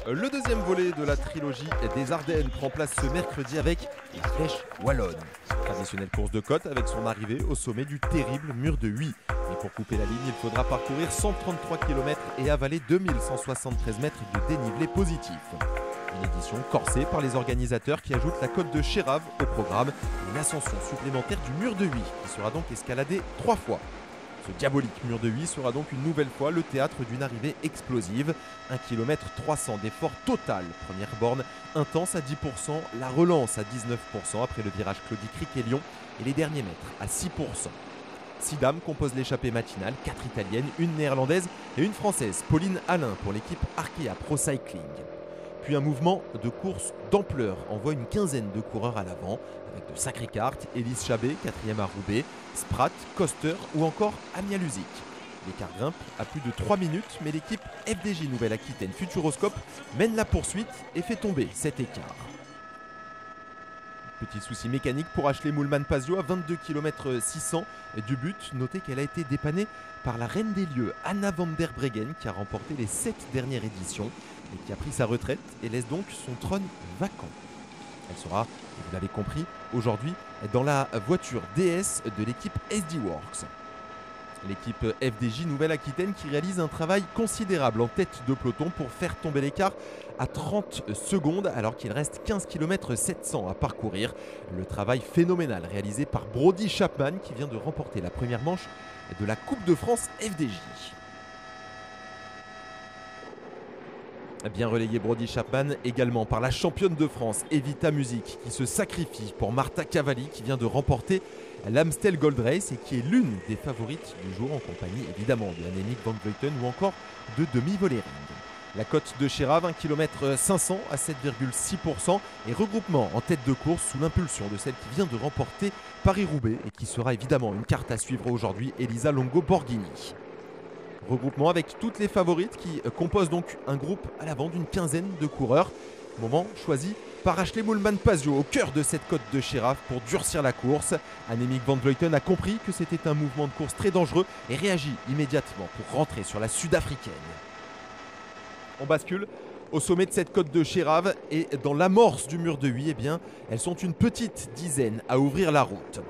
Le deuxième volet de la trilogie des Ardennes prend place ce mercredi avec la Flèche Wallonne. Traditionnelle course de côte avec son arrivée au sommet du terrible mur de Huy. Mais pour couper la ligne, il faudra parcourir 133 km et avaler 2173 mètres de dénivelé positif. Une édition corsée par les organisateurs qui ajoutent la côte de Chérave au programme et une ascension supplémentaire du mur de Huy qui sera donc escaladé 3 fois. Ce diabolique mur de Huy sera donc une nouvelle fois le théâtre d'une arrivée explosive. 1 km 300 d'effort total. Première borne intense à 10%, la relance à 19% après le virage Claudie-Cric-et-Lyon et les derniers mètres à 6%. 6 dames composent l'échappée matinale, 4 italiennes, une néerlandaise et une française, Pauline Alain pour l'équipe Arkea Pro Cycling. Puis un mouvement de course d'ampleur envoie une quinzaine de coureurs à l'avant, avec de sacrées cartes, Élise Chabet, 4e à Roubaix, Sprat, Koster ou encore Amia Luzic. L'écart grimpe à plus de 3 minutes, mais l'équipe FDJ Nouvelle-Aquitaine Futuroscope mène la poursuite et fait tomber cet écart. Petit souci mécanique pour Ashley Moolman-Pasio à 22 km 600 du but. Notez qu'elle a été dépannée par la reine des lieux, Anna van der Breggen, qui a remporté les 7 dernières éditions et qui a pris sa retraite et laisse donc son trône vacant. Elle sera, vous l'avez compris, aujourd'hui dans la voiture DS de l'équipe SD Works. L'équipe FDJ Nouvelle-Aquitaine qui réalise un travail considérable en tête de peloton pour faire tomber l'écart à 30 secondes alors qu'il reste 15 km 700 à parcourir. Le travail phénoménal réalisé par Brody Chapman qui vient de remporter la première manche de la Coupe de France FDJ. Bien relayé Brody Chapman également par la championne de France Evita Music qui se sacrifie pour Marta Cavalli qui vient de remporter l'Amstel Gold Race et qui est l'une des favorites du jour en compagnie évidemment de Annemiek van Vleuten ou encore de Demi Vollering. La côte de Chérave, 1 km 500 à 7,6% et regroupement en tête de course sous l'impulsion de celle qui vient de remporter Paris-Roubaix et qui sera évidemment une carte à suivre aujourd'hui, Elisa Longo Borghini. Regroupement avec toutes les favorites qui composent donc un groupe à l'avant d'une quinzaine de coureurs. Moment choisi par Ashley Moolman-Pasio au cœur de cette côte de Chérave pour durcir la course. Annemiek van Vleuten a compris que c'était un mouvement de course très dangereux et réagit immédiatement pour rentrer sur la Sud-Africaine. On bascule au sommet de cette côte de Chérave et dans l'amorce du mur de Huy, eh bien, elles sont une petite dizaine à ouvrir la route.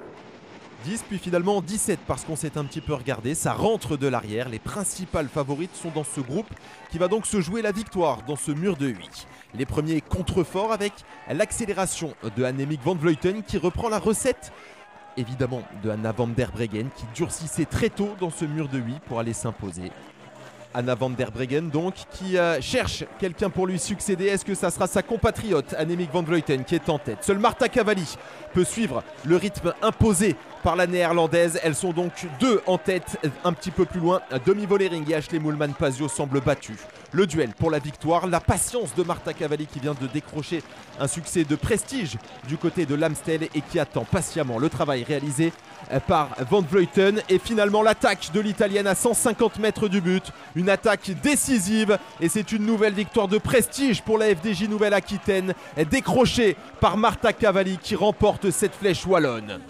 10 puis finalement 17 parce qu'on s'est un petit peu regardé, ça rentre de l'arrière, les principales favorites sont dans ce groupe qui va donc se jouer la victoire dans ce mur de Huy. Les premiers contreforts avec l'accélération de Annemiek van Vleuten qui reprend la recette évidemment de Anna van der Breggen qui durcissait très tôt dans ce mur de Huy pour aller s'imposer. Anna van der Breggen donc qui cherche quelqu'un pour lui succéder. Est-ce que ça sera sa compatriote Annemiek van Vleuten qui est en tête? Seule Marta Cavalli peut suivre le rythme imposé par la néerlandaise. Elles sont donc deux en tête. Un petit peu plus loin, Demi Vollering et Ashley Moolman-Pasio semblent battus. Le duel pour la victoire, la patience de Marta Cavalli qui vient de décrocher un succès de prestige du côté de l'Amstel et qui attend patiemment le travail réalisé par Van Vleuten et finalement l'attaque de l'italienne à 150 mètres du but, une attaque décisive et c'est une nouvelle victoire de prestige pour la FDJ Nouvelle-Aquitaine décrochée par Marta Cavalli qui remporte cette flèche wallonne.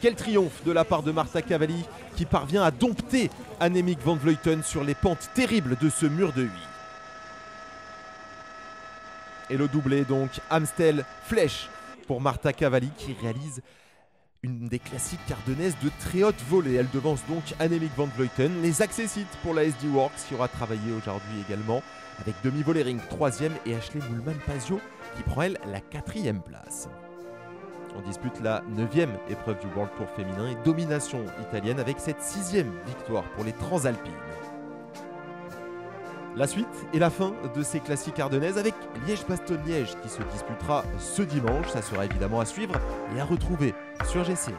Quel triomphe de la part de Marta Cavalli qui parvient à dompter Annemiek van Vleuten sur les pentes terribles de ce mur de Huy. Et le doublé donc Amstel Flèche pour Marta Cavalli qui réalise une des classiques ardennaises de très haute volée. Elle devance donc Annemiek van Vleuten. Les accessites pour la SD Works qui aura travaillé aujourd'hui également avec Demi Vollering 3e et Ashley Moolman-Pasio qui prend elle la 4e place. On dispute la 9e épreuve du World Tour féminin et domination italienne avec cette 6e victoire pour les Transalpines. La suite et la fin de ces classiques ardennaises avec Liège-Bastogne-Liège qui se disputera ce dimanche. Ça sera évidemment à suivre et à retrouver sur GCN.